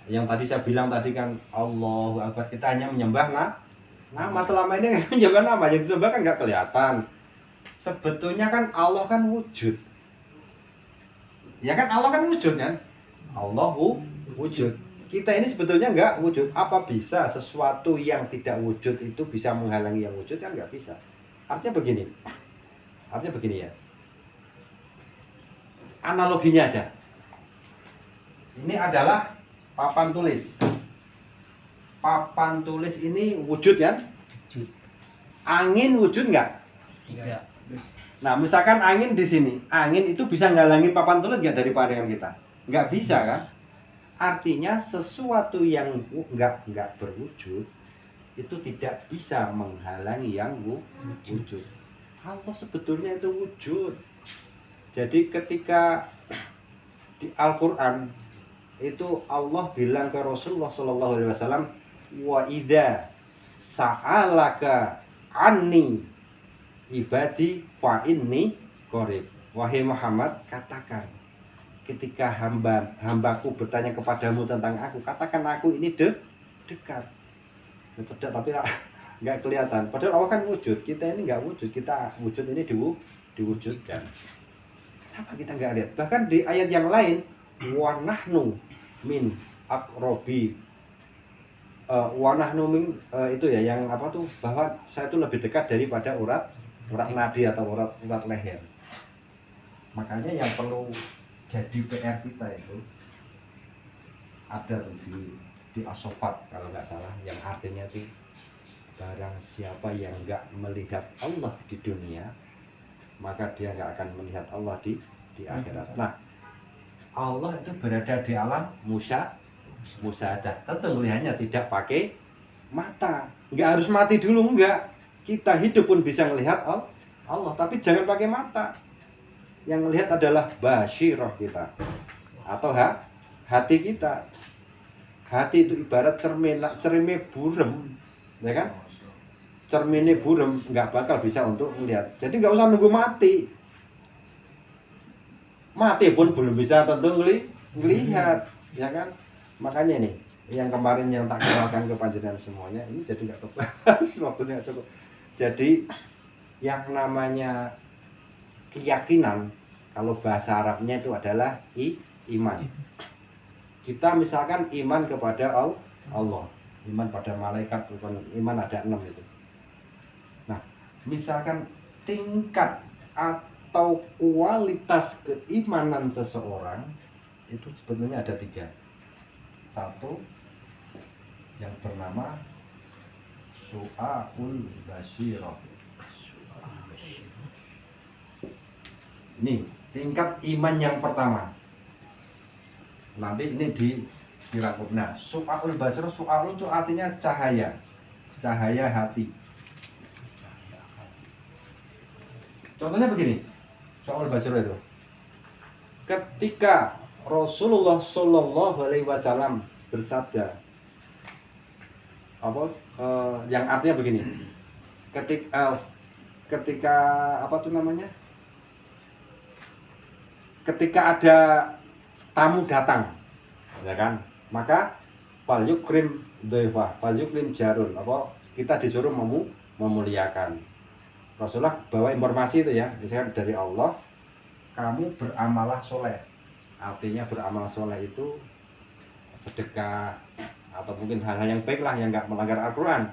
Yang tadi saya bilang tadi kan Allahu Akbar, kita hanya menyembah nama. Selama ini menyembah nama, yang disembah kan nggak kelihatan. Sebetulnya kan Allah kan wujud. Ya kan Allah kan wujud kan? Allahu wujud. Kita ini sebetulnya nggak wujud. Apa bisa sesuatu yang tidak wujud itu bisa menghalangi yang wujud? Kan nggak bisa. Artinya begini ya. Analoginya aja. Ini adalah papan tulis. Papan tulis ini wujud kan? Wujud. Angin wujud nggak? Tidak. Nah, misalkan angin di sini, angin itu bisa ngalangin papan tulis nggak dari pandangan kita? Nggak bisa kan? Artinya sesuatu yang nggak berwujud itu tidak bisa menghalangi yang wujud. Allah sebetulnya itu wujud. Jadi ketika di Al-Qur'an itu Allah bilang ke Rasulullah Shallallahu Alaihi Wasallam, wa idza sa'alaka anni ibadi fa inni qarib. Wahai Muhammad, katakan ketika hambaku bertanya kepadamu tentang aku, katakan aku ini dekat. Cerdak tapi nggak kelihatan. Padahal Allah kan wujud, kita ini nggak wujud, kita wujud ini diwujudkan. Kenapa kita nggak lihat? Bahkan di ayat yang lain, wa nahnu min aqrobi wanah numing itu ya yang apa tuh, bahwa saya itu lebih dekat daripada urat nadi atau urat leher. Makanya yang perlu jadi PR kita itu ada di As-Saffat kalau nggak salah, yang artinya itu barang siapa yang nggak melihat Allah di dunia, maka dia nggak akan melihat Allah di akhirat. Nah, Allah itu berada di alam musyahadah. Tentu melihatnya tidak pakai mata. Nggak harus mati dulu, enggak. Kita hidup pun bisa melihat Allah, tapi jangan pakai mata. Yang melihat adalah basyirah kita atau hati kita. Hati itu ibarat cermin burem, ya kan? Cerminnya burem, nggak bakal bisa untuk melihat. Jadi nggak usah nunggu mati. Mati pun belum bisa tentu melihat, ya kan? Makanya nih, yang kemarin yang tak kenalkan ke panjenengan semuanya, ini jadi nggak kebahas, waktunya nggak cukup. Jadi yang namanya keyakinan, kalau bahasa Arabnya itu adalah iman. Kita misalkan iman kepada Allah, iman pada malaikat, bukan iman ada 6 itu. Nah, misalkan tingkat atau kualitas keimanan seseorang itu sebetulnya ada 3. Satu yang bernama su'aul basirah. Ini tingkat iman yang pertama. Nanti ini dirangkum. Nah, su'aul basirah, su'aul itu artinya cahaya, cahaya hati. Contohnya begini, su'aul basirah itu. Ketika Rasulullah Shallallahu Alaihi Wasallam bersabda, yang artinya begini, ketika apa tuh namanya? Ketika ada tamu datang, ya kan? Maka fal yukrim dhaifa, fal yukrim jarun. Kita disuruh memuliakan. Rasulullah bawa informasi itu ya, misalkan dari Allah, kamu beramalah soleh. Artinya beramal soleh itu sedekah atau mungkin hal-hal yang baik lah, yang nggak melanggar Al-Quran.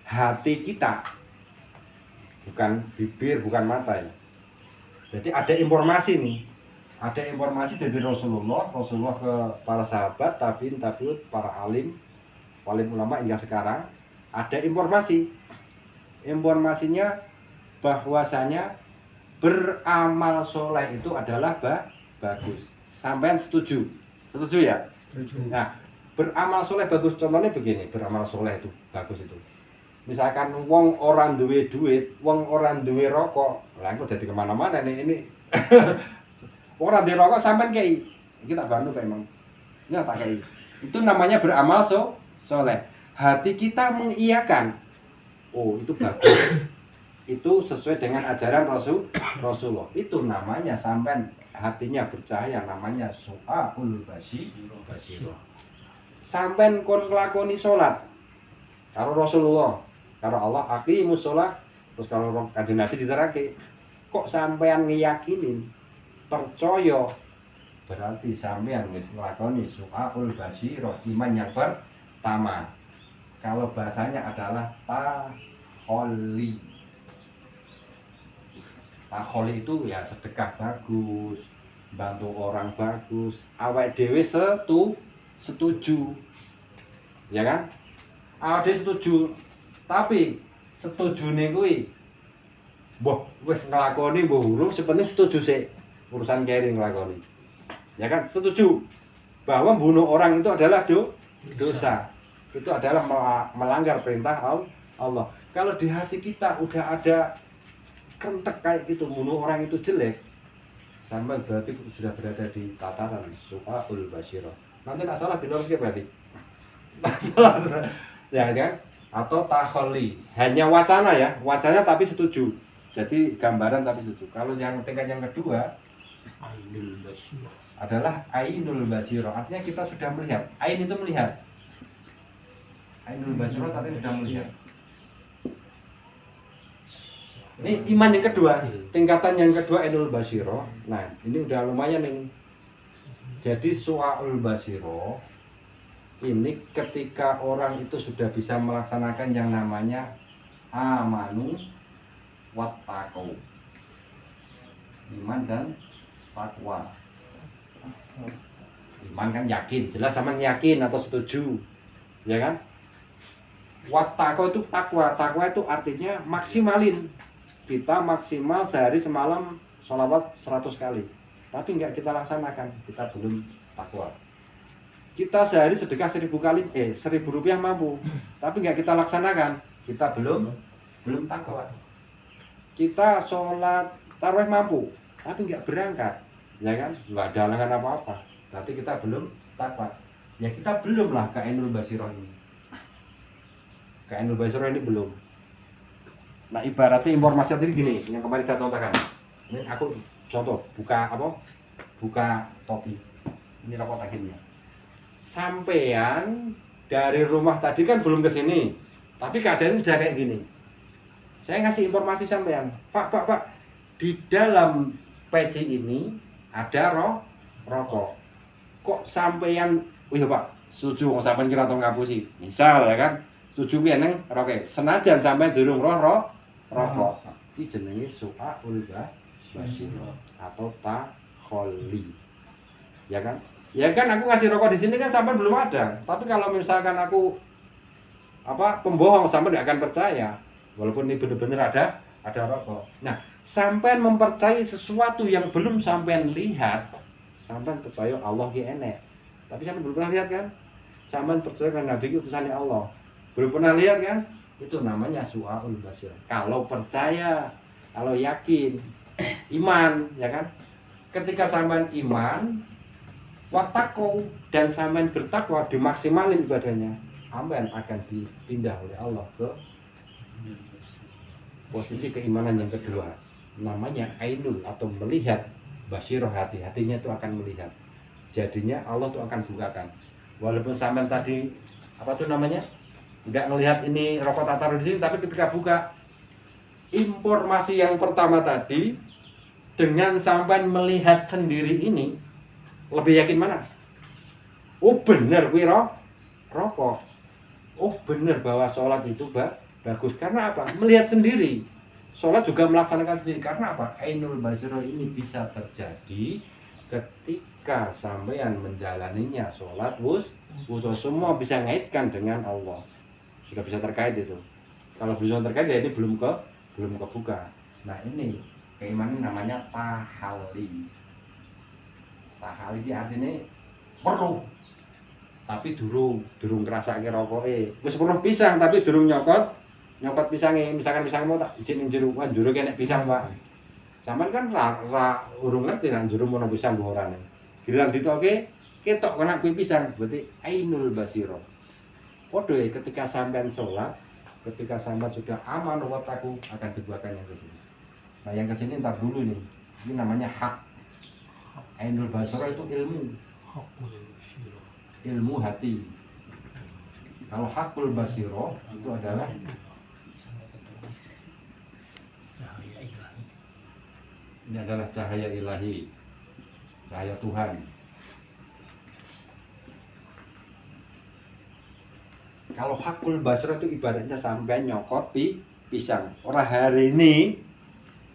Hati kita, bukan bibir, bukan mata ya. Jadi ada informasi nih, ada informasi dari Rasulullah ke para sahabat, tabiin, para alim ulama hingga sekarang. Ada informasinya bahwasanya beramal soleh itu adalah bagus. Sampean setuju ya? Setuju. Nah, beramal soleh bagus, contohnya begini, beramal soleh itu bagus itu. Misalkan wong orang duwe duit, wong orang duwe rokok, lah kok jadi kemana-mana ini. Orang duwe rokok sampean kei, kita bantu Pak emang. Ya tak kei. Itu namanya beramal soleh. Hati kita mengiyakan, oh itu bagus. Itu sesuai dengan ajaran Rasulullah. Itu namanya sampean hatinya bercahaya, namanya su'aul basirah. Sampean kon nglakoni salat karo Rasulullah, karo Allah, aqimus shalah, terus kalau Kanjeng Nabi diterangke, kok sampean ngiyakinin, percaya, berarti sampean wis nglakoni su'aul basirah, iman yang pertama. Kalau bahasanya adalah takholi. Takholi itu ya sedekah bagus, bantu orang bagus, awake dhewe setuju. Ya kan? Awake dhewe setuju. Tapi setujune kuwi mbah wis nglakoni mbah urung, sepenting setuju sik urusan kene nglakoni. Ya kan? Setuju bahwa membunuh orang itu adalah dosa. Itu adalah melanggar perintah Allah. Kalau di hati kita udah ada kentek kayak gitu, bunuh orang itu jelek, sampai berarti sudah berada di tataran su'aul basirah. Nanti nggak salah diluruskan berarti. Salah, ya kan? Atau takholi, hanya wacana ya, wacana tapi setuju. Jadi gambaran tapi setuju. Kalau yang tingkat yang kedua, Ainul basirah. adalah ainul basirah. Artinya kita sudah melihat. Ain itu melihat. Ainul basirah tadi sudah melihat. Ini iman yang kedua, tingkatan yang kedua ainul basirah. Nah, ini udah lumayan nih. Jadi su'aul basirah ini ketika orang itu sudah bisa melaksanakan yang namanya amanu wattaqau. Iman dan takwa. Iman kan yakin, jelas sama yakin atau setuju. Ya kan? Wattaqau itu takwa. Takwa itu artinya maksimalin. Kita maksimal sehari semalam sholawat 100 kali, tapi nggak kita laksanakan, kita belum takwa. Kita sehari sedekah 1000 kali, 1000 rupiah mampu, tapi nggak kita laksanakan, kita belum takwa. Kita sholat tarawih mampu, tapi nggak berangkat, ya kan? Nggak ada halangan apa-apa, berarti kita belum takwa. Ya kita belum lah ke ainul basirah ini. Ke ainul basirah ini belum. Nah, ibaratnya informasi tadi gini, yang kemarin saya contohkan. Ini aku contoh, buka topi. Ini rokok akhirnya. Sampean dari rumah tadi kan belum ke sini, tapi keadaannya sudah kayak gini. Saya ngasih informasi sampean, Pak, di dalam peci ini ada rokok. kok sampeyan iya Pak setuju wong sampean kira tau ngapusi misal ya kan setuju piye neng roke senajan sampean durung rokok iki jenenge su'aul basirah atau takholi ya kan aku ngasih rokok di sini kan sampean belum ada tapi kalau misalkan aku pembohong sampean nggak akan percaya walaupun ini benar-benar ada rokok. Nah sampean mempercayai sesuatu yang belum sampean lihat sampean percaya Allah ki enek tapi sampean belum pernah lihat kan sampean percaya kan Nabi itu utusannya Allah belum pernah lihat kan itu namanya su'aul basirah kalau percaya kalau yakin iman ya kan ketika sampean iman wattaqau dan sampean bertakwa dimaksimalin ibadahnya sampean akan dipindah oleh Allah ke posisi keimanan yang kedua namanya ainul atau melihat basirah hatinya itu akan melihat jadinya Allah tuh akan bukakan walaupun sampean tadi nggak ngelihat ini rokok taruh di sini tapi ketika buka informasi yang pertama tadi dengan sampean melihat sendiri ini lebih yakin mana? Oh bener kuwi rokok oh bener bahwa sholat itu bagus karena apa? Melihat sendiri sholat juga melaksanakan sendiri karena apa? Ainul basirah ini bisa terjadi ketika sampean menjalaninya sholat wudu semua bisa ngaitkan dengan Allah sudah bisa terkait itu kalau belum terkait ya ini belum kebuka nah ini keimanan namanya tahali ini artinya perlu tapi durung ngrasake rokoke wis weruh pisang tapi durung nyokot pisange misalkan pisang mau tak izin njero kene pisang Pak sampean kan ra urung ngerti nang njero mono pisang mbok orane giliran ditoke ketok kena kuwi pisang berarti ainul basirah padha ketika sampean sholat ketika sampean sudah aman wataku akan dibuatkan yang kesini nah yang kesini ntar dulu nih ini namanya hak ainul basirah itu ilmu hati kalau hakul basirah itu adalah ini adalah cahaya ilahi cahaya Tuhan kalau hakul basirah itu ibaratnya sampai nyokot pisang orang hari ini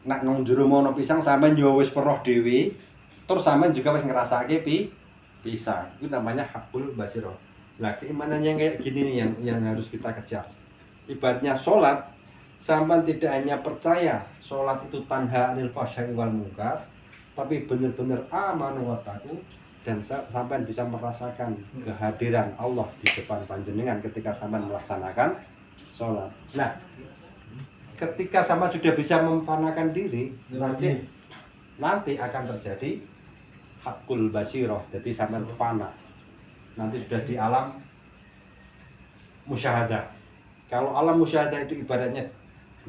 nak nang jero mono pisang sampean yo wis peroh dhewe terus sampean juga wis ngrasake pisang itu namanya hakul basirah nah keimanan yang kayak gini nih yang harus kita kejar ibaratnya sholat sampean tidak hanya percaya sholat itu tanha anil fahsya'i wal munkar tapi benar-benar amanu wattaqu dan sampean bisa merasakan kehadiran Allah di depan panjenengan ketika sampean melaksanakan sholat. Nah, ketika sampean sudah bisa memfanakan diri, nanti akan terjadi hakul basirah. Jadi sampean fana. Nanti sudah di alam musyahadah. Kalau alam musyahadah itu ibaratnya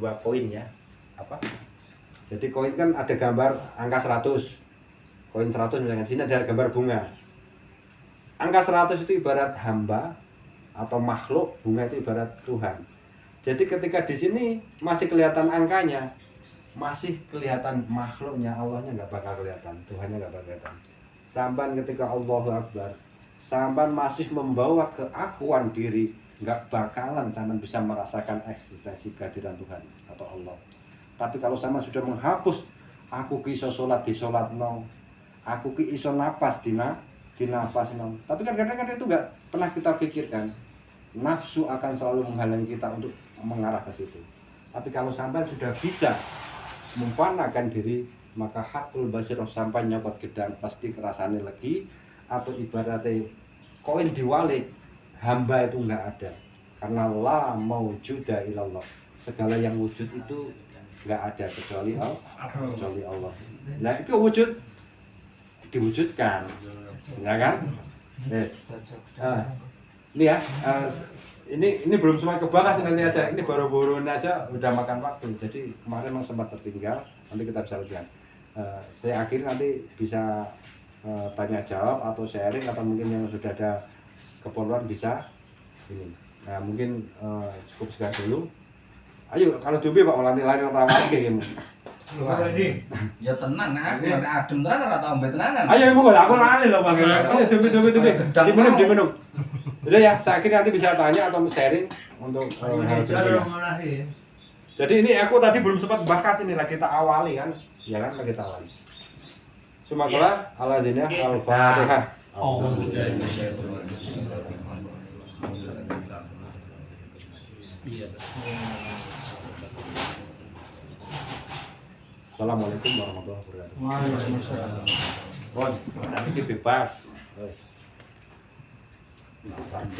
2 koin ya. Jadi koin kan ada gambar angka 100. Koin 100 misalnya sini ada gambar bunga. Angka 100 itu ibarat hamba atau makhluk, bunga itu ibarat Tuhan. Jadi ketika di sini masih kelihatan angkanya, masih kelihatan makhluknya, Allahnya nggak bakal kelihatan, Tuhannya nggak bakal kelihatan. Sampai ketika Allahu Akbar, sampai masih membawa keakuan diri, nggak bakalan sampai bisa merasakan eksistensi kehadiran Tuhan atau Allah. Tapi kalau sampai sudah menghapus, aku iso sholat di sholat no, aku iso napas di napas no. Tapi kan kadang-kadang itu nggak pernah kita pikirkan. Nafsu akan selalu menghalangi kita untuk mengarah ke situ. Tapi kalau sampai sudah bisa memfanakan diri, maka hakul basirah sampai nyokot gedang pasti kerasane lagi. Atau ibaratnya koin diwalik, hamba itu nggak ada. Karena la maujuda ilallah, segala yang wujud itu nggak ada kecuali Allah. Nah itu wujud diwujudkan, ya kan? Yes. Ini ya, ini belum semua kebahas nanti aja. Ini baru-baru aja udah makan waktu. Jadi kemarin memang sempat tertinggal. Nanti kita bisa lihat. Saya akhir nanti bisa tanya jawab atau sharing atau mungkin yang sudah ada keperluan bisa ini. Nah mungkin cukup sekian dulu. Ayo kalau Dubi Pak, ulangi lagi pertama kayak gini. Wah, ini. Ya tenan aku nek adem tenan ora tau mbet tenanan. Ayo mau aku lali loh Bang. Ayo demi. Diminum. Udah ya, saya kira nanti bisa tanya atau sharing untuk hal Kalau itu. ngalahin. Jadi ini aku tadi belum sempat bahas ini lagi kita awali kan. Ya kan lagi kita awali. Sumakala ala dinah al-Fatihah. Oh, iya. Assalamualaikum warahmatullahi wabarakatuh. Waalaikumsalam. Bon, nanti bebas. Terus. Nah, saja.